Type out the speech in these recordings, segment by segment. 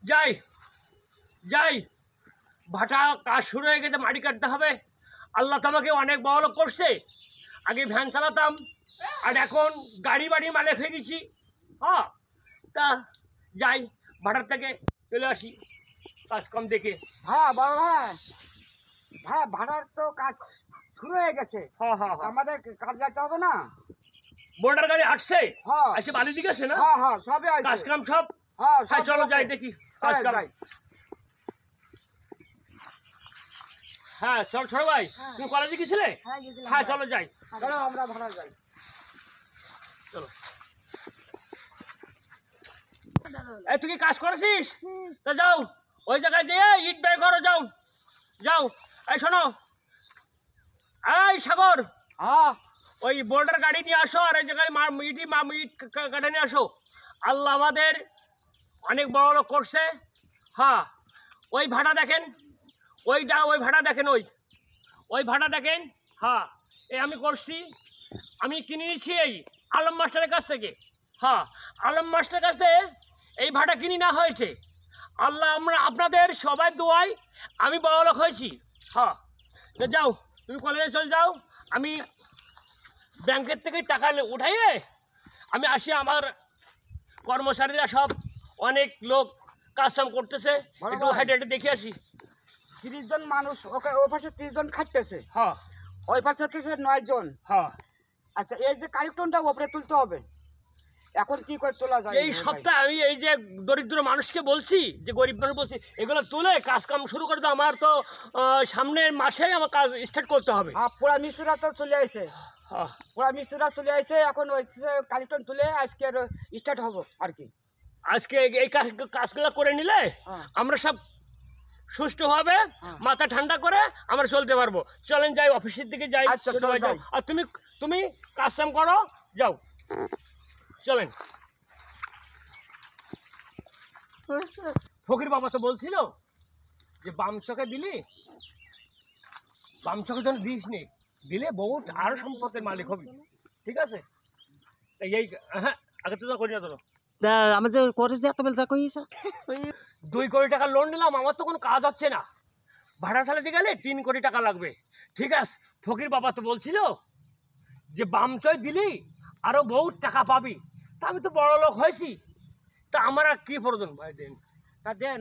যাই যাই ভাটা কাজ শুরু হয়ে গেছে, মাটি কাটতে হবে। আল্লাহ তো আমাকে অনেক বড় লোক করছে। আগে ভ্যান চালাতাম, আর এখন গাড়ি বাড়ির মালিক হয়ে গেছি। হ্যাঁ, তা যাই ভাটার থেকে চলে আসি কাজ কম দেখে। হ্যাঁ বড় ভাই, হ্যাঁ ভাড়ার তো কাজ শুরু হয়ে গেছে। হ্যাঁ হ্যাঁ হ্যাঁ, আমাদের কাজ যাইতে হবে না? বোর্ডার গাড়ি আসছে, হ্যাঁ আসে বালি দিকে আছে না? হ্যাঁ হ্যাঁ সবই আছে। কাজ কাম সব। হ্যাঁ হ্যাঁ চলো যাই দেখি কাজ কাম। হ্যাঁ চল ছোট ভাই, তুমি কলেজে গেছিলে? হ্যাঁ চলো যাই, চলো আমরা ভাড়া যাই। চলো। এই তুই কি কাজ করেছিস? তা যাও ওই জায়গায় যেয়ে ইট বের করো, যাও যাও। এই শোনো, এই সাগর, হ্যাঁ ওই বোল্ডার গাড়ি নিয়ে আসো, আর এই জায়গায় ইট কাটে নিয়ে আসো। আল্লাহ আমাদের অনেক বড় লোক করছে। হ্যাঁ, ওই ভাড়া দেখেন, ওই ভাড়া দেখেন, ওই ভাড়া দেখেন। হ্যাঁ, এই আমি করছি, আমি কিনে নিচ্ছি এই আলম মাস্টারের কাছ থেকে। হ্যাঁ, আলম মাস্টারের কাছ থেকে এই ভাড়া কিনে না হয়েছে। আল্লাহ আমরা আপনাদের সবাই দোয়ায় আমি বড় লোক হয়েছি। হ্যাঁ, তো যাও তুমি কলেজে চলে যাও, আমি ব্যাংকের থেকে টাকা উঠাইয়ে আমি আসি। আমার কর্মচারীরা সব অনেক লোক কাজ কাম করতেছে, একটু হেঁটে হেঁটে দেখে আসি। 30 জন মানুষ, ওকে ওই পাশে 30 জন খাটতেছে, হ্যাঁ ওই পাশে হচ্ছে 9 জন। হ্যাঁ, আচ্ছা, এই যে কালেক্টনটা উপরে তুলতে হবে, এখন কি করে তোলা যায়? এই সপ্তাহে আমি এই যে দরিদ্র মানুষকে বলছি, যে গরিব মানুষ বলছি, এগুলো তুলে কাজ কাম শুরু করে দাও। আমার তো সামনের মাসেই আমার কাজ স্টার্ট করতে হবে। হ্যাঁ, পুরা মিস্ত্রিরা তো চলে আসে, হ্যাঁ, পুরা মিস্ত্রিরা চলে আসে। এখন ওই কালেক্টন তুলে আজকে স্টার্ট হবো আর কি। আজকে এই কাজগুলো করে নিলে আমরা সব সুষ্ঠুভাবে মাথা ঠান্ডা করে আমরা চলতে পারবো। চলেন যাই, অফিসের দিকে যাই। আচ্ছা, চলো যাই। আর তুমি কাজ কাম করো, যাও চলেন। ফকির বাবা তো বলছিল যে বাম চোখে দিলি, বাম চোখের জন্য দিস নি, দিলে বহুত আরো সম্পদের মালিক হবি। ঠিক আছে, এই হ্যাঁ আগে তো করি না। তো আমার যে করেছে এত বেল যা কইছে 2 কোটি টাকা লোন নিলাম, আমার তো কোনো কাজ হচ্ছে না। ভাড়া চালাতে গেলে 3 কোটি টাকা লাগবে। ঠিক আছে, ফকির বাবা তো বলছিল যে বাম চয় দিলি আরো বহুত টাকা পাবি। তা আমি তো বড় লোক হয়েছি, তা আমার আর কি প্রয়োজন? ভাই দেন, তা দেন,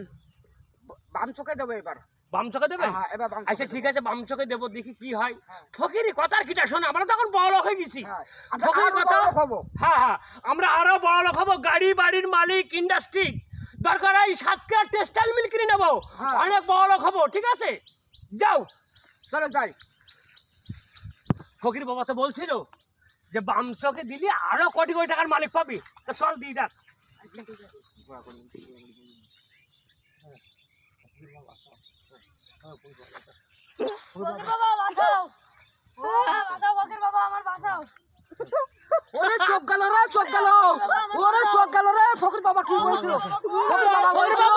বাম চোখে দেবো এবার। বাম চোখে দেবে? হ্যাঁ, এবার বাম চোখে আচ্ছা ঠিক আছে, বাম চোখে দেবো, দেখি কি হয়। হ্যাঁ। ফকিরি কথার কিটা শোনা, আমরা তখন বড় লোক হয়ে গেছি। হ্যাঁ, আমরা ফকিরি আরো কথা, বড় লোক হবো। হ্যাঁ হ্যাঁ, আমরা আরো বড় লোক হবো। গাড়ি বাড়ির মালিক, ইন্ডাস্ট্রি, দরকার এই 7 কেয়ার টেক্সটাইল মিল কিনে নেবো, হ্যাঁ। অনেক বড় লোক হবো। ঠিক আছে, যাও চলো যাই। ফকির বাবা তো বলছিল যে বাম চোখে দিলি আরো কোটি কোটি টাকার মালিক পাবি। তা চল দিয়ে দেখ। ওরে চোখ গেল রে, চোখ গেল, ওরে চোখ গেল রে। ফকির বাবা কি বলছিল? ফকির বাবা বলছিল,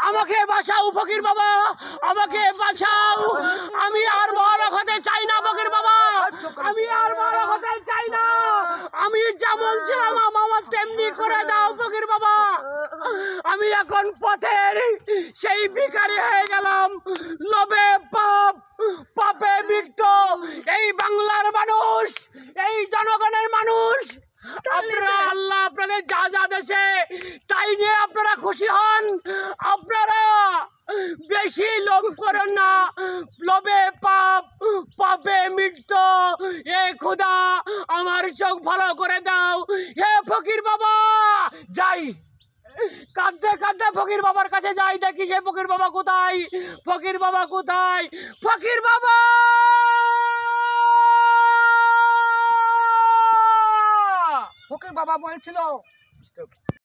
আমাকে বাঁচাও ফকির বাবা, আমাকে বাঁচাও। আমি আর বড় লোক হতে চাই না ফকির বাবা, আমি আর বড় লোক হতে চাই না। আমি যেমন ছিলাম আমার তেমনি করে দাও ফকির বাবা। আমি এখন পথের সেই ভিখারি হয়ে গেলাম। লোভে পাপ, পাপে মৃত্যু। এই বাংলার মানুষ, এই জনগণের মানুষ, আপনারা আল্লাহ আপনাদের যা যা দেশে তাই নিয়ে আপনারা খুশি হন। আপনারা বেশি লোভ করেন না। লোভে পাপ, পাপে মৃত্যু। এ খোদা আমার চোখ ভালো করে দাও। হে ফকির বাবা, যাই কাঁদতে কাঁদতে ফকির বাবার কাছে যাই, দেখি সে ফকির বাবা কোথায়। ফকির বাবা কোথায়? ফকির বাবা, ফকির বাবা বলছিল